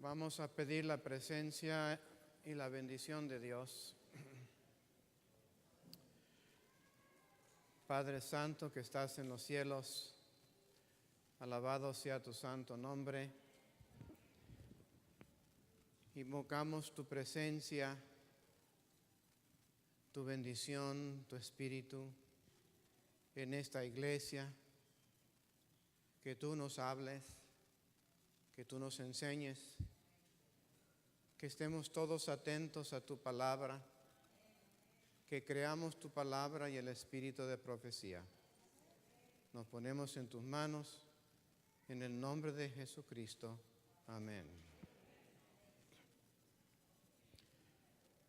Vamos a pedir la presencia y la bendición de Dios. Padre Santo que estás en los cielos, alabado sea tu santo nombre. Invocamos tu presencia, tu bendición, tu espíritu en esta iglesia. Que tú nos hables, que tú nos enseñes, que estemos todos atentos a tu palabra, que creamos tu palabra y el espíritu de profecía. Nos ponemos en tus manos, en el nombre de Jesucristo. Amén.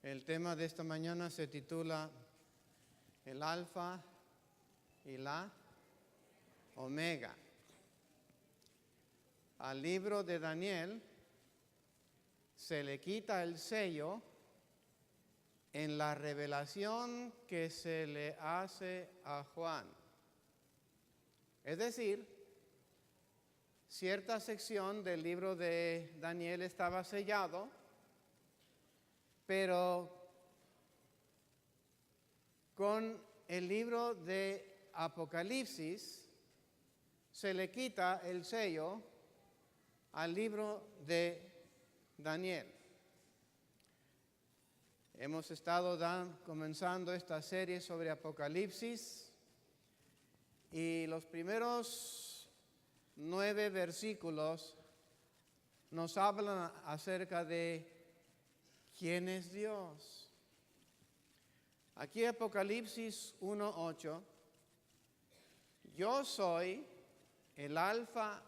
El tema de esta mañana se titula El Alfa y la Omega. Al libro de Daniel se le quita el sello en la revelación que se le hace a Juan. Es decir, cierta sección del libro de Daniel estaba sellado, pero con el libro de Apocalipsis se le quita el sello al libro de Daniel. Hemos estado comenzando esta serie sobre Apocalipsis y los primeros 9 versículos nos hablan acerca de quién es Dios. Aquí Apocalipsis 1:8, yo soy el Alfa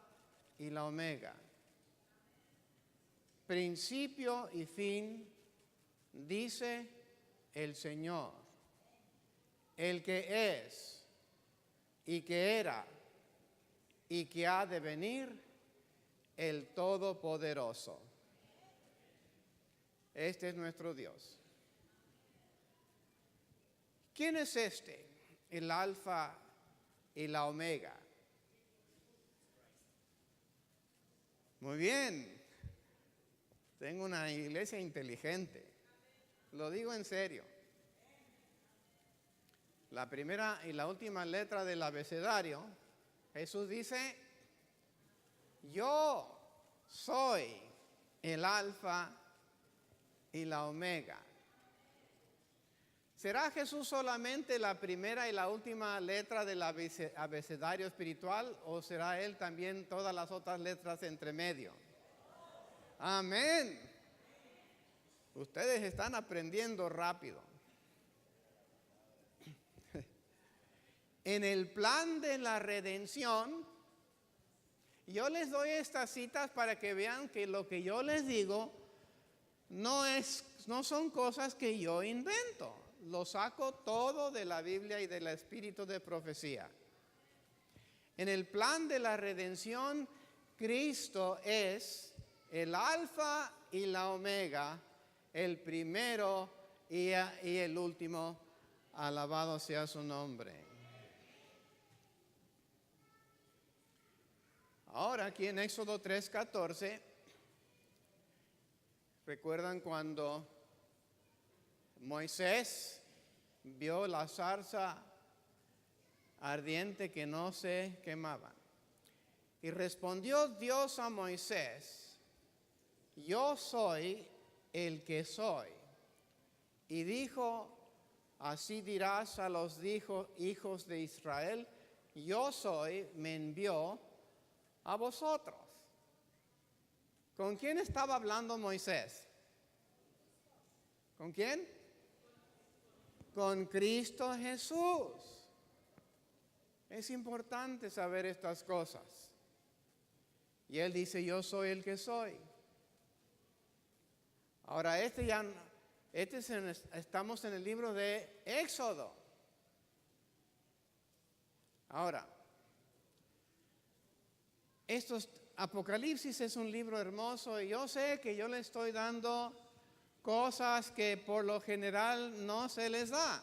y la Omega, principio y fin, dice el Señor, el que es y que era y que ha de venir, el Todopoderoso. Este es nuestro Dios. ¿Quién es este, el Alfa y la Omega? Muy bien. Tengo una iglesia inteligente. Lo digo en serio. La primera y la última letra del abecedario, Jesús dice, yo soy el Alfa y la Omega. ¿Será Jesús solamente la primera y la última letra del abecedario espiritual o será Él también todas las otras letras entre medio? Amén. Ustedes están aprendiendo rápido. En el plan de la redención, yo les doy estas citas para que vean que lo que yo les digo no son cosas que yo invento. Lo saco todo de la Biblia y del espíritu de profecía. En el plan de la redención, Cristo es el Alfa y la Omega, el primero y el último, alabado sea su nombre. Ahora aquí en Éxodo 3:14, ¿recuerdan cuando Moisés vio la zarza ardiente que no se quemaba? Y respondió Dios a Moisés, yo soy el que soy. Y dijo, así dirás a los hijos de Israel, yo soy, me envió a vosotros. ¿Con quién estaba hablando Moisés? ¿Con quién? Con Cristo Jesús. Es importante saber estas cosas. Y él dice, yo soy el que soy. Ahora, estamos en el libro de Éxodo. Ahora, Apocalipsis es un libro hermoso y yo sé que yo le estoy dando cosas que por lo general no se les da.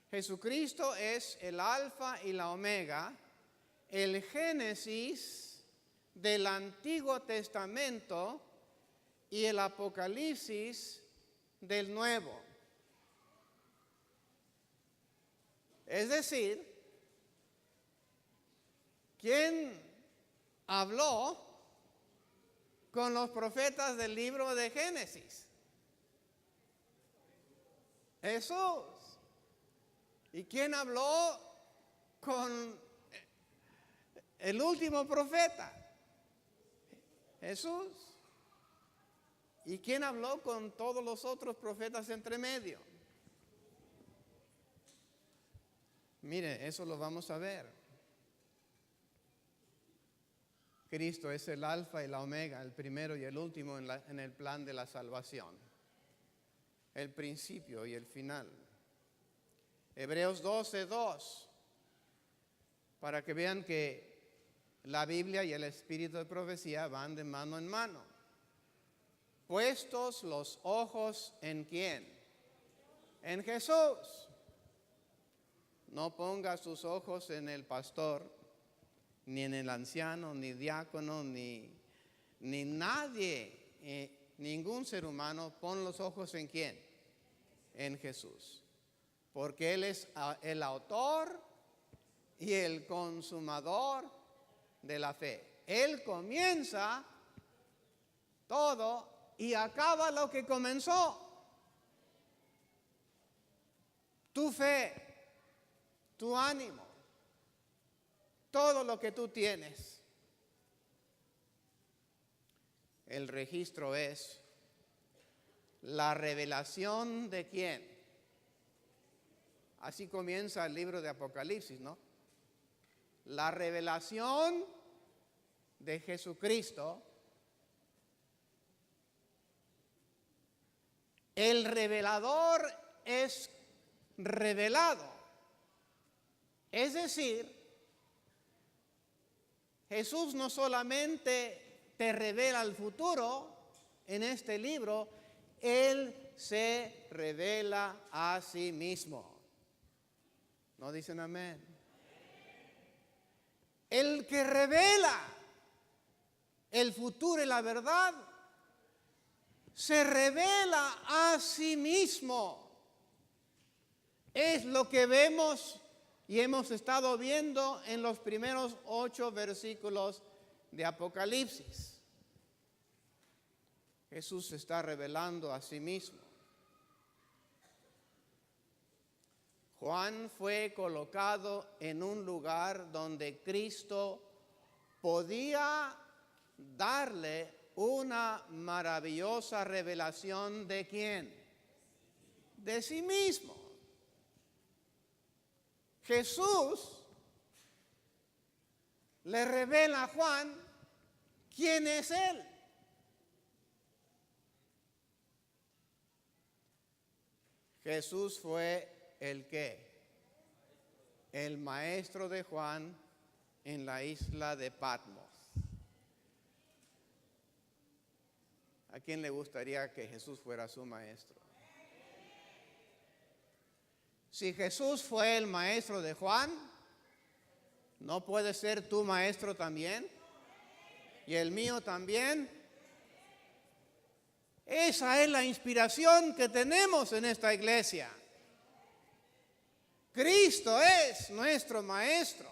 Jesucristo es el Alfa y la Omega, el Génesis del Antiguo Testamento y el Apocalipsis del Nuevo. Es decir, ¿quién habló con los profetas del libro de Génesis? Jesús. ¿Y quién habló con el último profeta? Jesús. ¿Y quién habló con todos los otros profetas entre medio? Mire, eso lo vamos a ver. Cristo es el alfa y la omega, el primero y el último en el plan de la salvación. El principio y el final. Hebreos 12:2, para que vean que la Biblia y el espíritu de profecía van de mano en mano. Puestos los ojos en ¿quién? En Jesús. No ponga sus ojos en el pastor, ni en el anciano, ni diácono, ni nadie, ningún ser humano. Pon los ojos en ¿quién? En Jesús. Porque Él es el autor y el consumador de la fe. Él comienza todo y acaba lo que comenzó. Tu fe, tu ánimo, todo lo que tú tienes. El registro es la revelación de quién. Así comienza el libro de Apocalipsis, ¿no? La revelación de Jesucristo. El revelador es revelado. Es decir, Jesús no solamente te revela el futuro en este libro, Él se revela a sí mismo. ¿No dicen amén? El que revela el futuro y la verdad, se revela a sí mismo. Es lo que vemos y hemos estado viendo en los primeros 8 versículos de Apocalipsis. Jesús se está revelando a sí mismo. Juan fue colocado en un lugar donde Cristo podía darle una maravillosa revelación de ¿quién? De sí mismo. Jesús le revela a Juan quién es Él. Jesús fue el ¿qué? El maestro de Juan en la isla de Patmos. ¿A quién le gustaría que Jesús fuera su maestro? Si Jesús fue el maestro de Juan, ¿no puede ser tu maestro también? ¿Y el mío también? Esa es la inspiración que tenemos en esta iglesia. Cristo es nuestro maestro.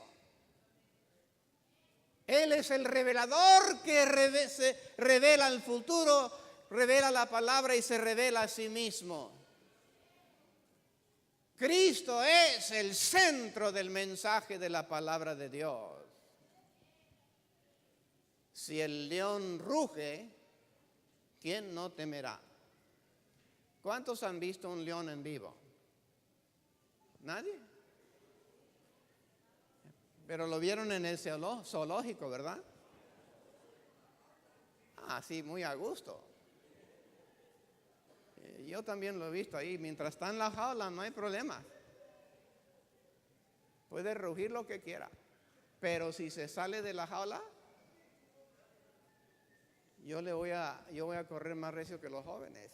Él es el revelador que se revela el futuro, revela la palabra y se revela a sí mismo. Cristo es el centro del mensaje de la palabra de Dios. Si el león ruge, ¿quién no temerá? ¿Cuántos han visto un león en vivo? ¿Nadie? Pero lo vieron en el zoológico, ¿verdad? Ah, sí, muy a gusto. Yo también lo he visto ahí. Mientras está en la jaula no hay problema. Puede rugir lo que quiera. Pero si se sale de la jaula, yo voy a correr más recio que los jóvenes.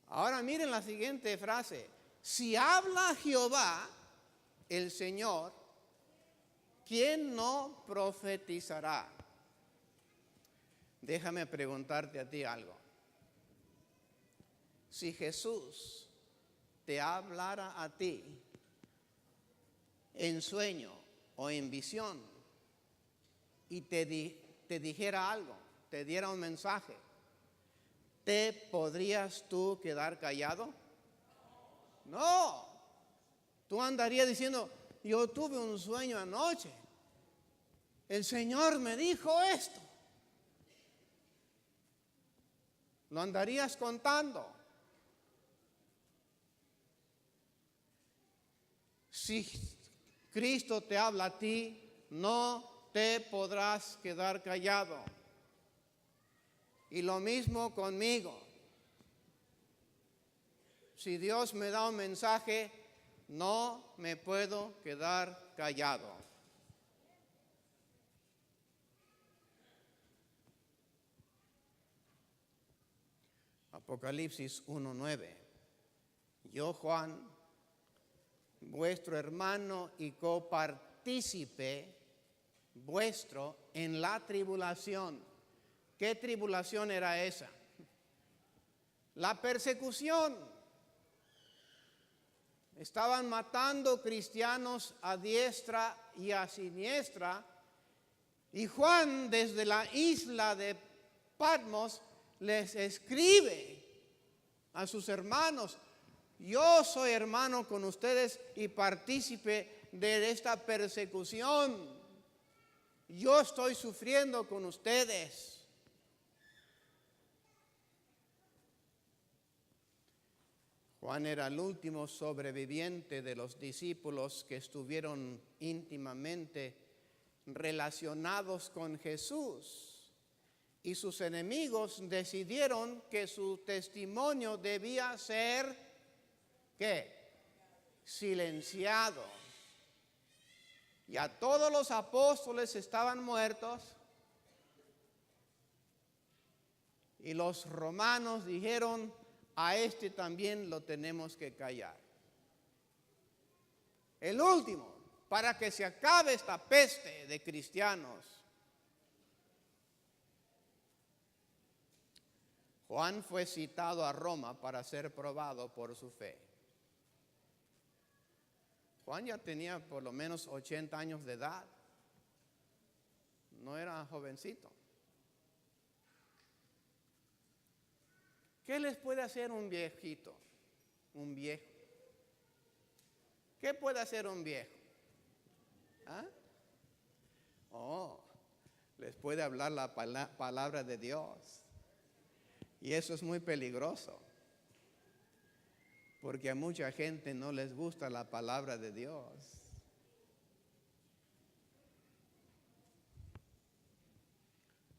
Ahora miren la siguiente frase. Si habla Jehová, el Señor, ¿quién no profetizará? Déjame preguntarte a ti algo. Si Jesús te hablara a ti en sueño o en visión y te dijera algo, te diera un mensaje, ¿te podrías tú quedar callado? No. Tú andarías diciendo, yo tuve un sueño anoche. El Señor me dijo esto. Lo andarías contando. Si Cristo te habla a ti, no te podrás quedar callado. Y lo mismo conmigo. Si Dios me da un mensaje, no me puedo quedar callado. Apocalipsis 1:9. Yo, Juan, vuestro hermano y copartícipe vuestro en la tribulación. ¿Qué tribulación era esa? La persecución. Estaban matando cristianos a diestra y a siniestra, y Juan desde la isla de Patmos les escribe a sus hermanos: yo soy hermano con ustedes y partícipe de esta persecución. Yo estoy sufriendo con ustedes. Juan era el último sobreviviente de los discípulos que estuvieron íntimamente relacionados con Jesús, y sus enemigos decidieron que su testimonio debía ser, ¿qué? Silenciado. Ya todos los apóstoles estaban muertos, y los romanos dijeron: a este también lo tenemos que callar. El último, para que se acabe esta peste de cristianos. Juan fue citado a Roma para ser probado por su fe. Juan ya tenía por lo menos 80 años de edad. No era jovencito. ¿Qué les puede hacer un viejito? Un viejo. ¿Qué puede hacer un viejo? ¿Ah? Oh, les puede hablar la palabra de Dios. Y eso es muy peligroso, porque a mucha gente no les gusta la palabra de Dios.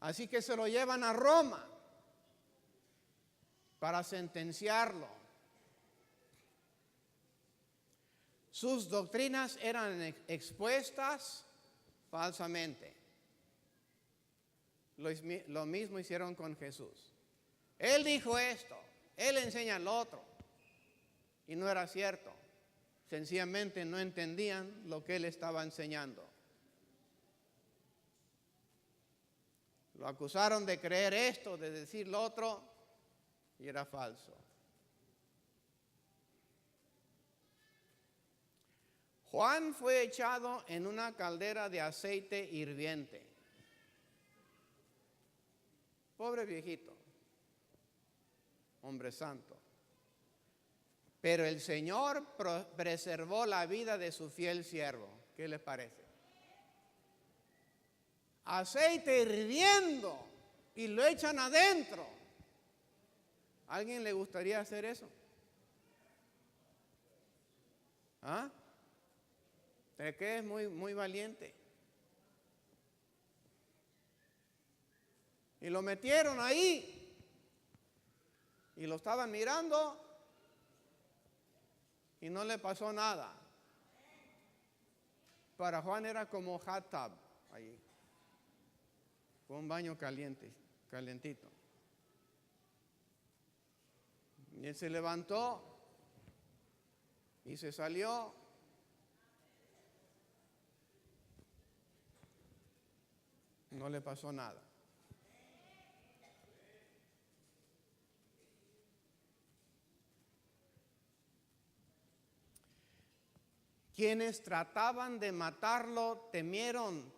Así que se lo llevan a Roma para sentenciarlo. Sus doctrinas eran expuestas falsamente. Lo mismo hicieron con Jesús. Él dijo esto, él enseña lo otro, y no era cierto. Sencillamente no entendían lo que él estaba enseñando. Lo acusaron de creer esto, de decir lo otro, y era falso. Juan fue echado en una caldera de aceite hirviente. Pobre viejito, hombre santo. Pero el Señor preservó la vida de su fiel siervo. ¿Qué les parece? Aceite hirviendo y lo echan adentro. ¿A alguien le gustaría hacer eso? ¿Ah? ¿De qué es muy valiente? Y lo metieron ahí. Y lo estaban mirando. Y no le pasó nada. Para Juan era como hot tub allí. Fue un baño calientito. Y él se levantó y se salió. No le pasó nada. Quienes trataban de matarlo temieron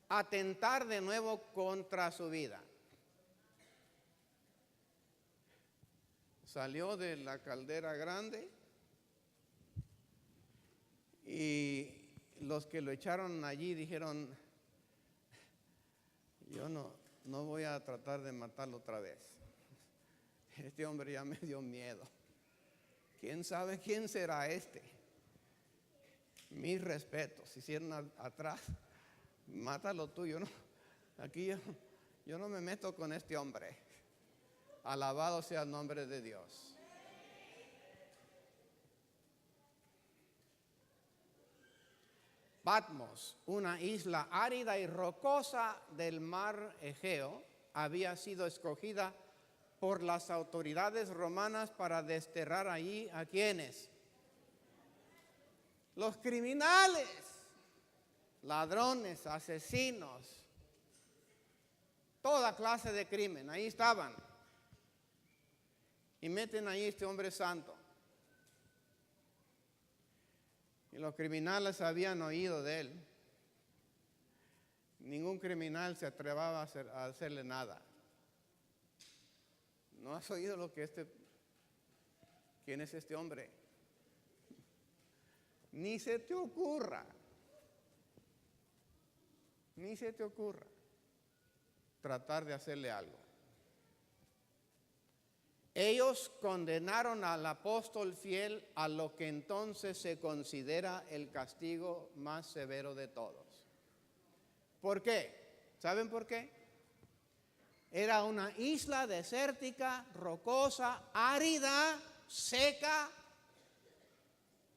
atentar de nuevo contra su vida. Salió de la caldera grande y los que lo echaron allí dijeron, yo no voy a tratar de matarlo otra vez. Este hombre ya me dio miedo. ¿Quién sabe quién será este? Mis respetos. Hicieron atrás, mátalo tú. Aquí yo no me meto con este hombre. Alabado sea el nombre de Dios. Patmos, una isla árida y rocosa del mar Egeo, había sido escogida por las autoridades romanas para desterrar allí a quienes, los criminales, ladrones, asesinos, toda clase de crimen, ahí estaban. Y meten ahí este hombre santo. Y los criminales habían oído de él. Ningún criminal se atrevaba a hacerle nada. ¿No has oído quién es este hombre? Ni se te ocurra tratar de hacerle algo. Ellos condenaron al apóstol fiel a lo que entonces se considera el castigo más severo de todos. ¿Por qué? ¿Saben por qué? Era una isla desértica, rocosa, árida, seca,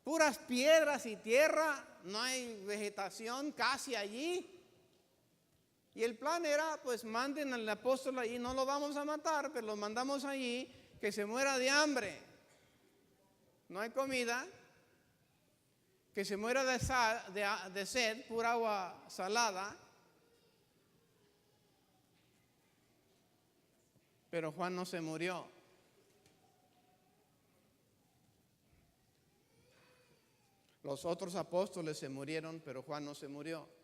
puras piedras y tierra, no hay vegetación casi allí. Y el plan era, pues manden al apóstol allí, no lo vamos a matar, pero lo mandamos allí, que se muera de hambre. No hay comida, que se muera de sed, pura agua salada. Pero Juan no se murió. Los otros apóstoles se murieron, pero Juan no se murió.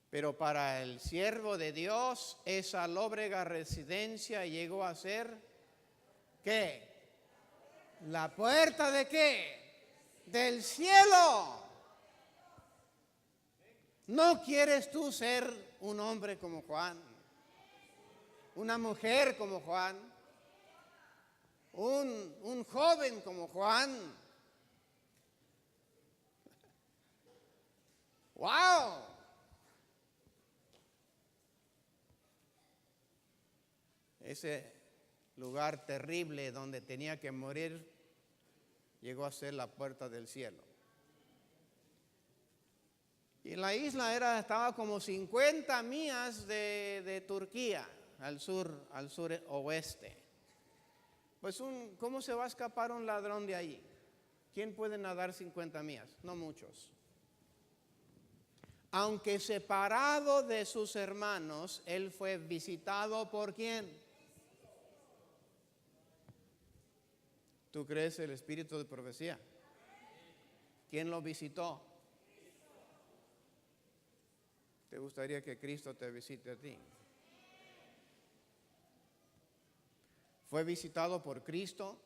Pero para el siervo de Dios, esa lóbrega residencia llegó a ser, ¿qué? ¿La puerta de qué? Del cielo. ¿No quieres tú ser un hombre como Juan? ¿Una mujer como Juan? ¿Un joven como Juan? ¡Wow! Ese lugar terrible donde tenía que morir llegó a ser la puerta del cielo. Y la isla estaba como 50 millas de Turquía, al sur oeste. Pues ¿cómo se va a escapar un ladrón de allí? ¿Quién puede nadar 50 millas? No muchos. Aunque separado de sus hermanos, él fue visitado ¿por quién? ¿Tú crees el espíritu de profecía? ¿Quién lo visitó? ¿Te gustaría que Cristo te visite a ti? Fue visitado por Cristo,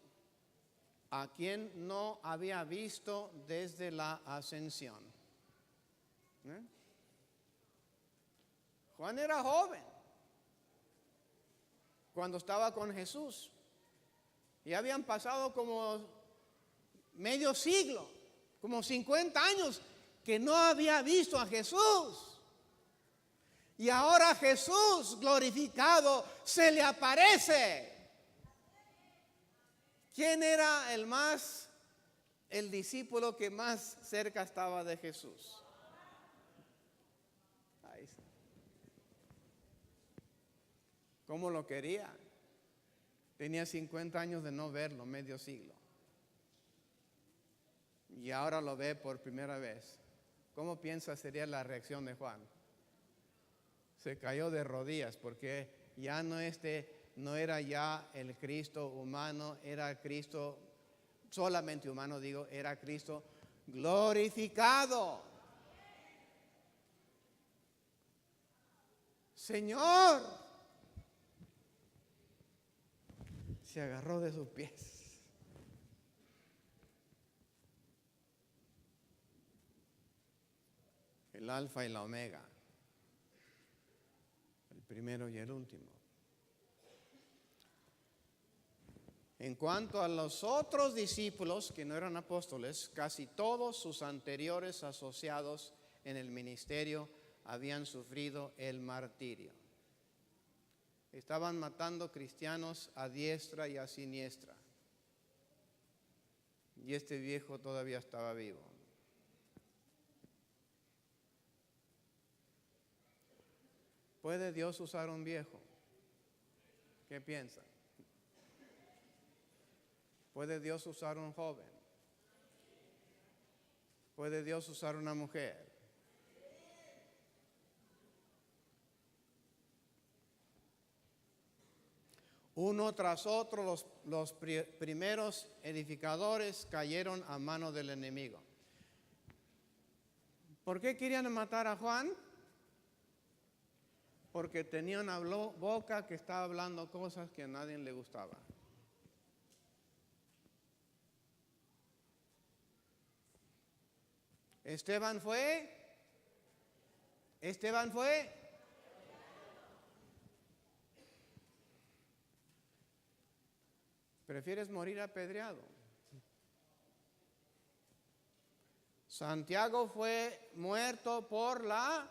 a quien no había visto desde la ascensión. Juan era joven cuando estaba con Jesús. Y habían pasado como medio siglo, como 50 años, que no había visto a Jesús. Y ahora Jesús glorificado se le aparece. ¿Quién era el discípulo que más cerca estaba de Jesús? Ahí está. ¿Cómo lo quería? Tenía 50 años de no verlo, medio siglo. y ahora lo ve por primera vez. ¿Cómo piensa sería la reacción de Juan? Se cayó de rodillas porque ya no era ya el Cristo humano, era Cristo solamente humano, era Cristo glorificado. Señor, se agarró de sus pies. El alfa y la omega, el primero y el último. En cuanto a los otros discípulos que no eran apóstoles, casi todos sus anteriores asociados en el ministerio habían sufrido el martirio. Estaban matando cristianos a diestra y a siniestra. Y este viejo todavía estaba vivo. ¿Puede Dios usar un viejo? ¿Qué piensa? ¿Puede Dios usar un joven? ¿Puede Dios usar una mujer? Uno tras otro, los primeros edificadores cayeron a mano del enemigo. ¿Por qué querían matar a Juan? Porque tenía una boca que estaba hablando cosas que a nadie le gustaba. Esteban fue. ¿Prefieres morir apedreado? Santiago fue muerto por la...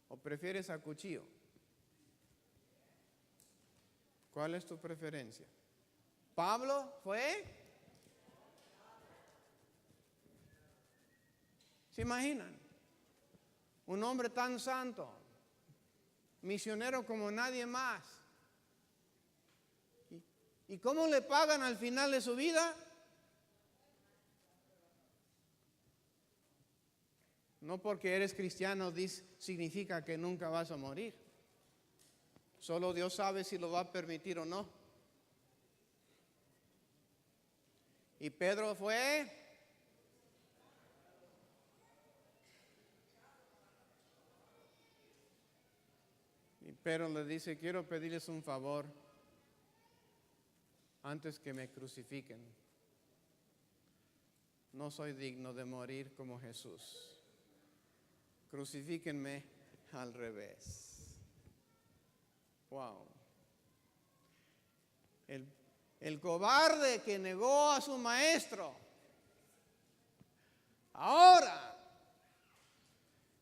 ¿O prefieres a cuchillo? ¿Cuál es tu preferencia? ¿Pablo fue? ¿Se imaginan? Un hombre tan santo, misionero como nadie más. ¿Y cómo le pagan al final de su vida? No porque eres cristiano significa que nunca vas a morir. Solo Dios sabe si lo va a permitir o no. ¿Y Pedro fue? Y Pedro le dice, quiero pedirles un favor antes que me crucifiquen. No soy digno de morir como Jesús. Crucifíquenme al revés. Wow. El cobarde que negó a su maestro. Ahora,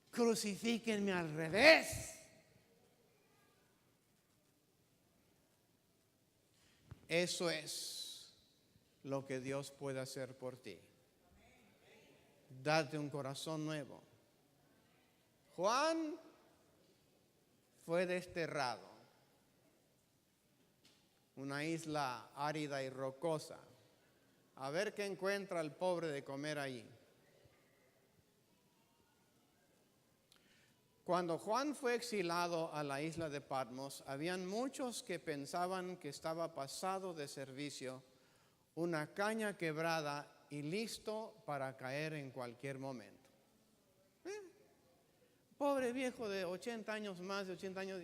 crucifíquenme al revés. Eso es lo que Dios puede hacer por ti. Darte un corazón nuevo. Juan fue desterrado. Una isla árida y rocosa. A ver qué encuentra el pobre de comer allí. Cuando Juan fue exilado a la isla de Patmos, habían muchos que pensaban que estaba pasado de servicio, una caña quebrada y listo para caer en cualquier momento. Pobre viejo de 80 años, más de 80 años,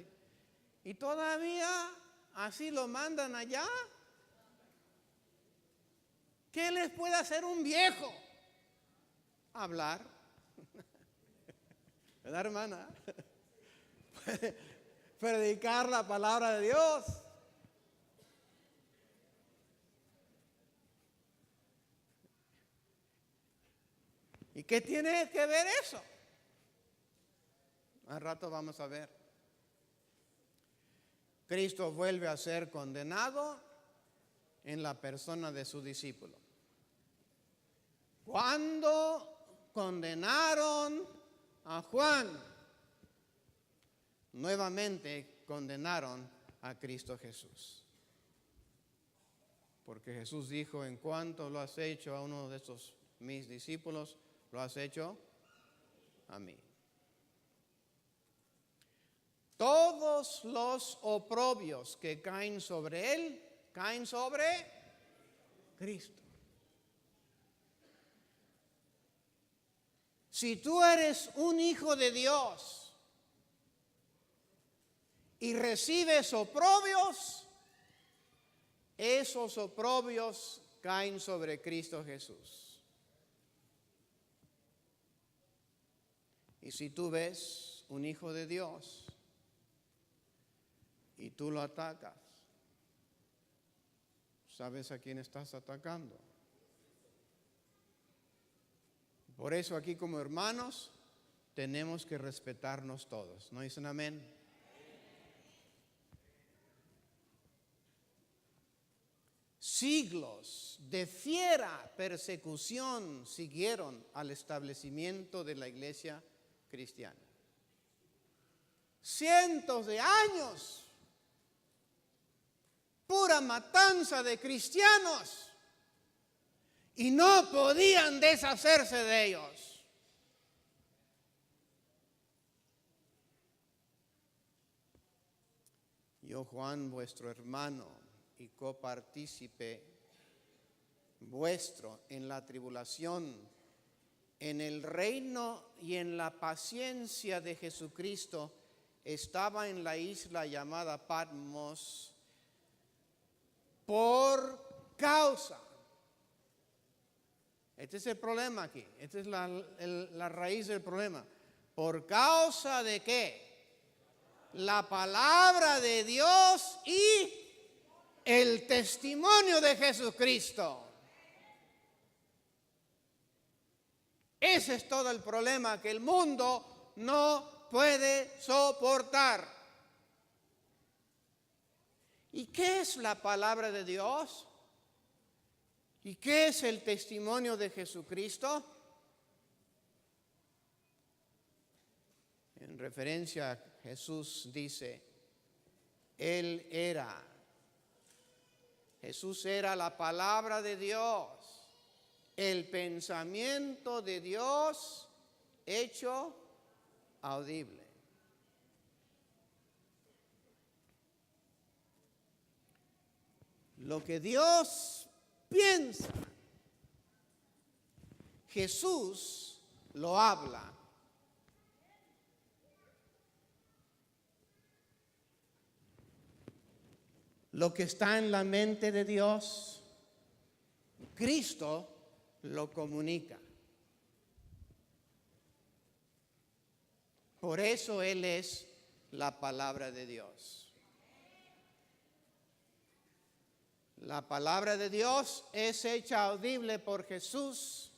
y todavía así lo mandan allá. ¿Qué les puede hacer un viejo? Hablar. ¿Verdad, hermana? Predicar la palabra de Dios. ¿Y qué tiene que ver eso? Al rato vamos a ver. Cristo vuelve a ser condenado en la persona de su discípulo. Cuando condenaron a Juan, nuevamente condenaron a Cristo Jesús. Porque Jesús dijo, en cuanto lo has hecho a uno de estos mis discípulos, lo has hecho a mí. Todos los oprobios que caen sobre él, caen sobre Cristo. Si tú eres un hijo de Dios y recibes oprobios, esos oprobios caen sobre Cristo Jesús. Y si tú ves un hijo de Dios y tú lo atacas, ¿sabes a quién estás atacando? Por eso aquí como hermanos tenemos que respetarnos todos. ¿No dicen amén? Siglos de fiera persecución siguieron al establecimiento de la iglesia cristiana. Cientos de años, pura matanza de cristianos. Y no podían deshacerse de ellos. Yo, Juan, vuestro hermano y copartícipe vuestro en la tribulación, en el reino y en la paciencia de Jesucristo, estaba en la isla llamada Patmos por causa. Este es el problema aquí. Esta es la raíz del problema. ¿Por causa de qué? La palabra de Dios y el testimonio de Jesucristo. Ese es todo el problema que el mundo no puede soportar. ¿Y qué es la palabra de Dios? ¿Y qué es el testimonio de Jesucristo? En referencia a Jesús dice, Jesús era la palabra de Dios, el pensamiento de Dios hecho audible. Lo que Dios piensa, Jesús lo habla. Lo que está en la mente de Dios, Cristo lo comunica. Por eso Él es la palabra de Dios. La palabra de Dios es hecha audible por Jesús.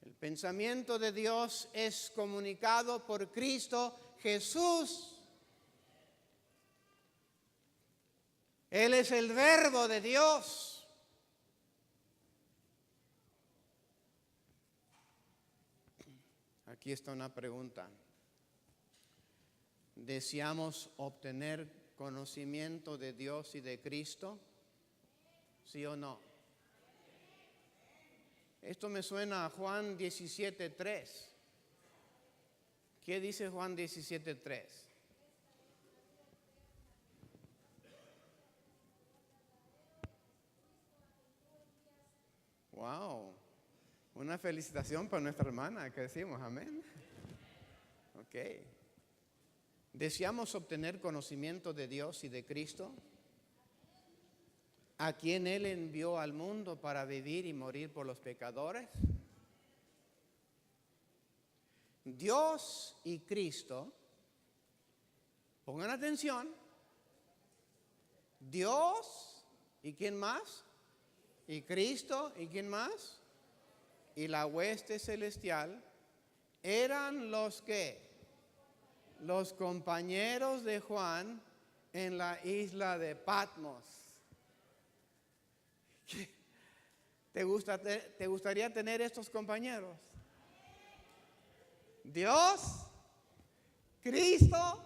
El pensamiento de Dios es comunicado por Cristo Jesús. Él es el verbo de Dios. Aquí está una pregunta. ¿Deseamos obtener conocimiento de Dios y de Cristo? ¿Sí o no? Esto me suena a Juan 17:3. ¿Qué dice Juan 17:3? Wow. Una felicitación para nuestra hermana, que decimos, amén. Ok. ¿Deseamos obtener conocimiento de Dios y de Cristo? ¿A quien Él envió al mundo para vivir y morir por los pecadores? Dios y Cristo, pongan atención, Dios y ¿quién más? Y Cristo y ¿quién más? Y la hueste celestial eran los que los compañeros de Juan en la isla de Patmos. ¿Te gustaría tener estos compañeros? Dios, Cristo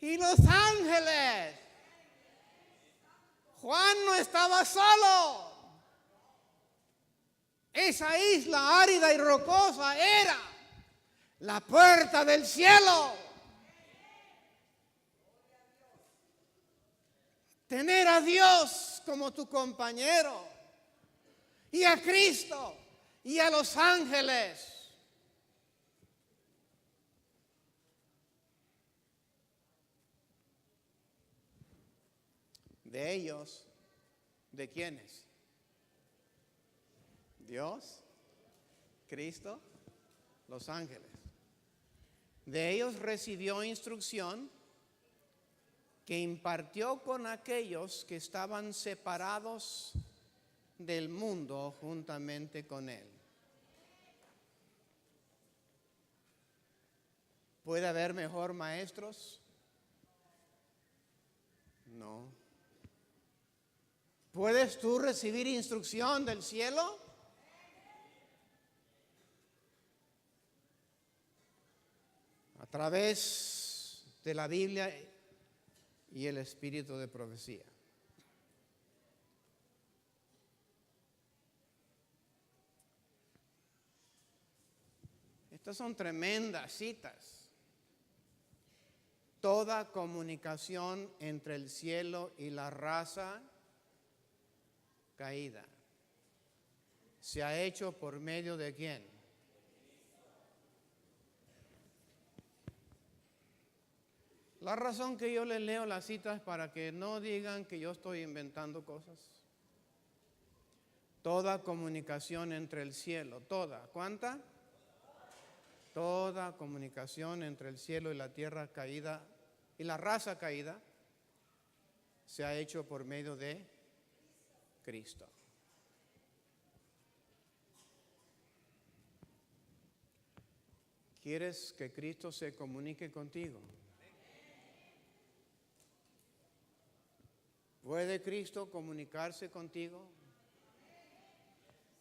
y los ángeles. Juan no estaba solo. Esa isla árida y rocosa era la puerta del cielo. Tener a Dios como tu compañero y a Cristo y a los ángeles. De ellos, ¿de quiénes? Dios, Cristo, los ángeles. De ellos recibió instrucción que impartió con aquellos que estaban separados del mundo juntamente con él. ¿Puede haber mejor maestros? No. ¿Puedes tú recibir instrucción del cielo? A través de la Biblia y el espíritu de profecía. Estas son tremendas citas. Toda comunicación entre el cielo y la raza caída se ha hecho por medio de ¿quién? La razón que yo les leo las citas es para que no digan que yo estoy inventando cosas. Toda comunicación entre el cielo, toda, ¿cuánta? Toda comunicación entre el cielo y la tierra caída y la raza caída se ha hecho por medio de Cristo. ¿Quieres que Cristo se comunique contigo? ¿Puede Cristo comunicarse contigo?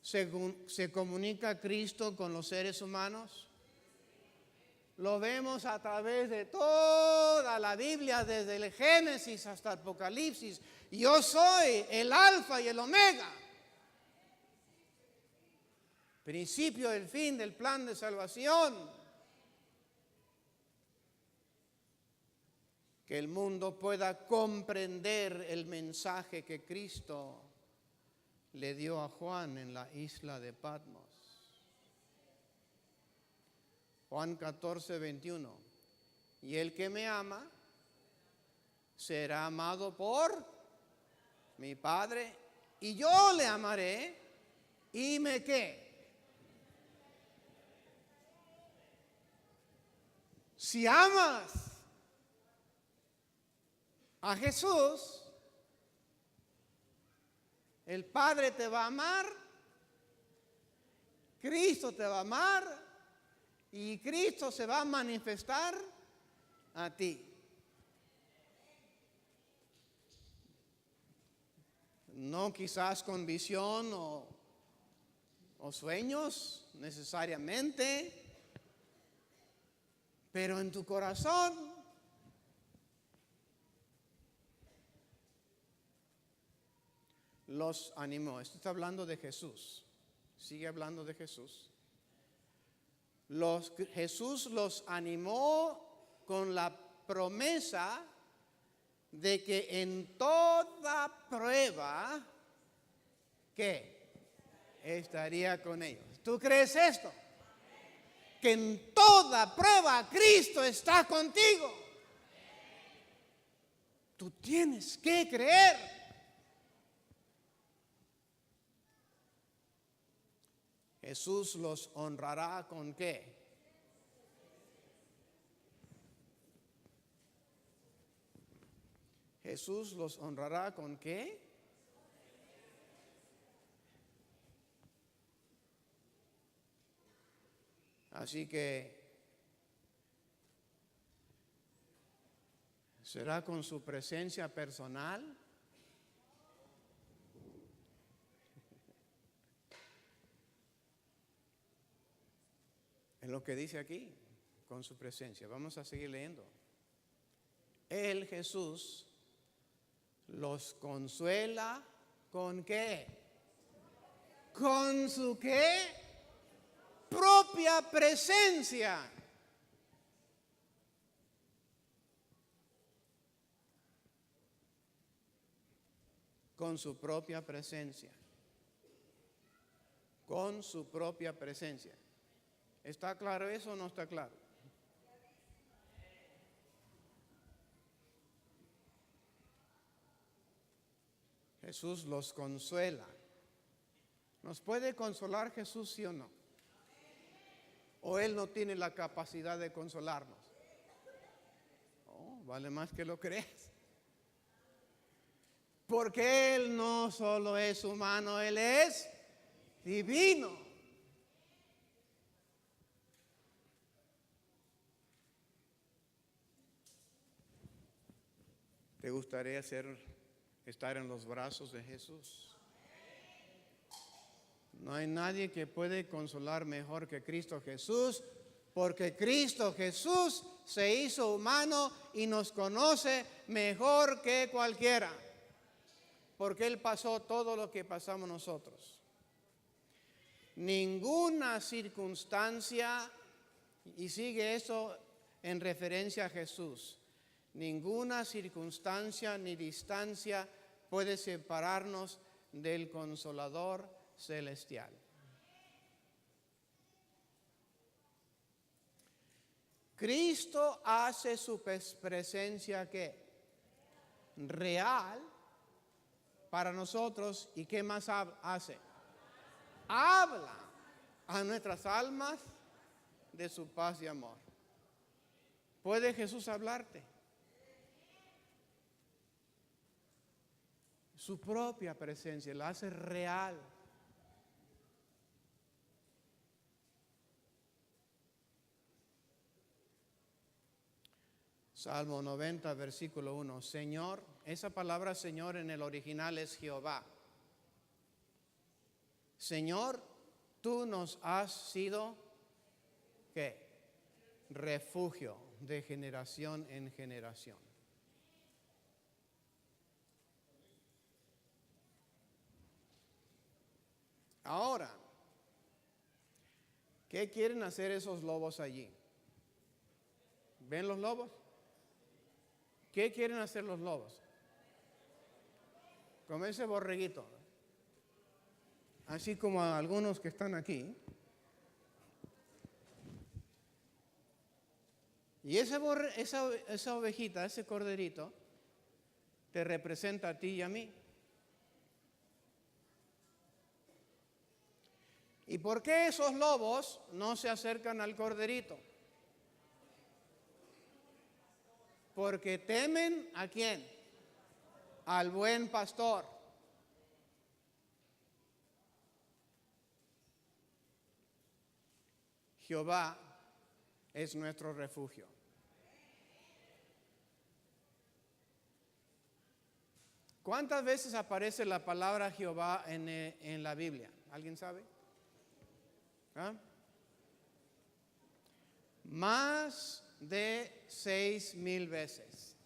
¿Se comunica Cristo con los seres humanos? Lo vemos a través de toda la Biblia, desde el Génesis hasta el Apocalipsis. Yo soy el Alfa y el Omega. Principio y el fin del plan de salvación. Que el mundo pueda comprender el mensaje que Cristo le dio a Juan en la isla de Patmos. Juan 14, 21. Y el que me ama será amado por mi Padre, y yo le amaré y me ¿qué? Si amas a Jesús, el Padre te va a amar, Cristo te va a amar y Cristo se va a manifestar a ti. No quizás con visión o sueños necesariamente, pero en tu corazón. Los animó. Esto está hablando de Jesús. Sigue hablando de Jesús. Jesús los animó con la promesa de que en toda prueba, ¿qué? Estaría con ellos. ¿Tú crees esto? Que en toda prueba Cristo está contigo. Tú tienes que creer. Jesús los honrará ¿con qué? Jesús los honrará ¿con qué? Así que será con su presencia personal. Es lo que dice aquí, con su presencia. Vamos a seguir leyendo. Él, Jesús, los consuela ¿Con qué? ¿Con su qué? Propia presencia. Con su propia presencia. Con su propia presencia. ¿Está claro eso o no está claro? Jesús los consuela. ¿Nos puede consolar Jesús, sí o no? ¿O Él no tiene la capacidad de consolarnos? Oh, vale más que lo crees. Porque Él no solo es humano, Él es divino. ¿Te gustaría estar en los brazos de Jesús? No hay nadie que puede consolar mejor que Cristo Jesús, porque Cristo Jesús se hizo humano y nos conoce mejor que cualquiera, porque Él pasó todo lo que pasamos nosotros. Ninguna circunstancia, y sigue eso en referencia a Jesús, ninguna circunstancia ni distancia puede separarnos del Consolador celestial. Cristo hace su presencia ¿qué? Real para nosotros. ¿Y qué más hace? Habla a nuestras almas de su paz y amor. ¿Puede Jesús hablarte? Su propia presencia la hace real. Salmo 90, versículo 1. Señor, esa palabra Señor en el original es Jehová. Señor, tú nos has sido, ¿qué? Refugio de generación en generación. Ahora, ¿qué quieren hacer esos lobos allí? ¿Ven los lobos? ¿Qué quieren hacer los lobos? Comerse borreguito. Así como a algunos que están aquí. Y esa ovejita, ese corderito, te representa a ti y a mí. ¿Y por qué esos lobos no se acercan al corderito? Porque temen ¿a quién? Al buen pastor. Jehová es nuestro refugio. ¿Cuántas veces aparece la palabra Jehová en la Biblia? ¿Alguien sabe? ¿Ah? Más de 6,000 veces.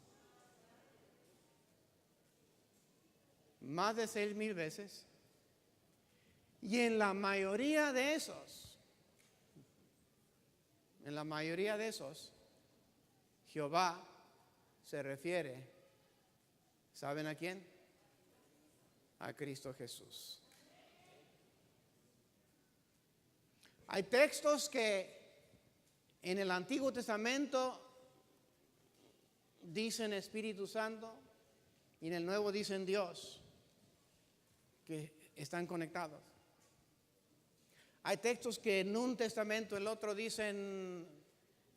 Más de 6,000 veces. Y en la mayoría de esos, Jehová se refiere, ¿saben a quién? A Cristo Jesús. Hay textos que en el Antiguo Testamento dicen Espíritu Santo y en el Nuevo dicen Dios, que están conectados. Hay textos que en un testamento, el otro dicen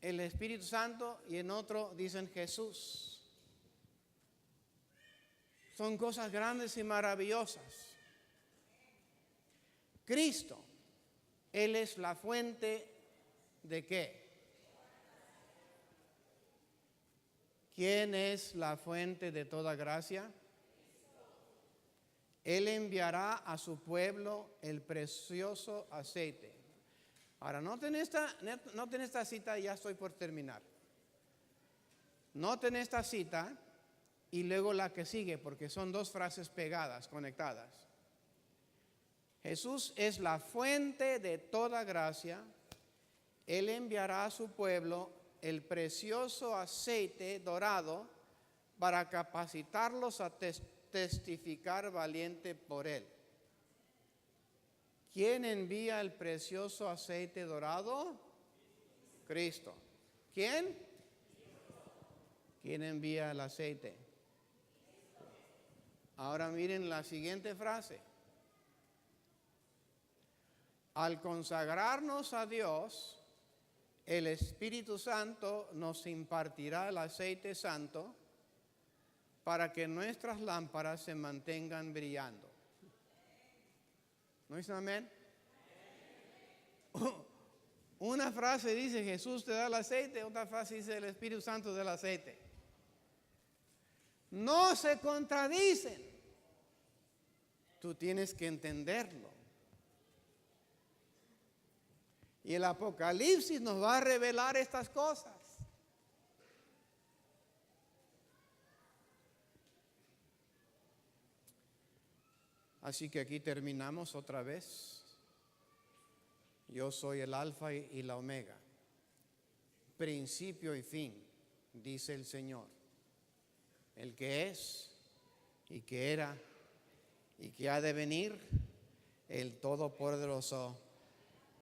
el Espíritu Santo y en otro dicen Jesús. Son cosas grandes y maravillosas. Cristo, Él es la fuente ¿de qué? ¿Quién es la fuente de toda gracia? Él enviará a su pueblo el precioso aceite. Ahora, noten esta cita, ya estoy por terminar. Noten esta cita y luego la que sigue, porque son dos frases pegadas, conectadas. Jesús es la fuente de toda gracia. Él enviará a su pueblo el precioso aceite dorado para capacitarlos a testificar valiente por Él. ¿Quién envía el precioso aceite dorado? Cristo. ¿Quién? ¿Quién envía el aceite? Ahora miren la siguiente frase. Al consagrarnos a Dios, el Espíritu Santo nos impartirá el aceite santo para que nuestras lámparas se mantengan brillando. ¿No dicen amén? Una frase dice Jesús te da el aceite, otra frase dice el Espíritu Santo te da el aceite. No se contradicen. Tú tienes que entenderlo. Y el Apocalipsis nos va a revelar estas cosas. Así que aquí terminamos otra vez. Yo soy el alfa y la omega, principio y fin, dice el Señor. El que es y que era y que ha de venir, el Todopoderoso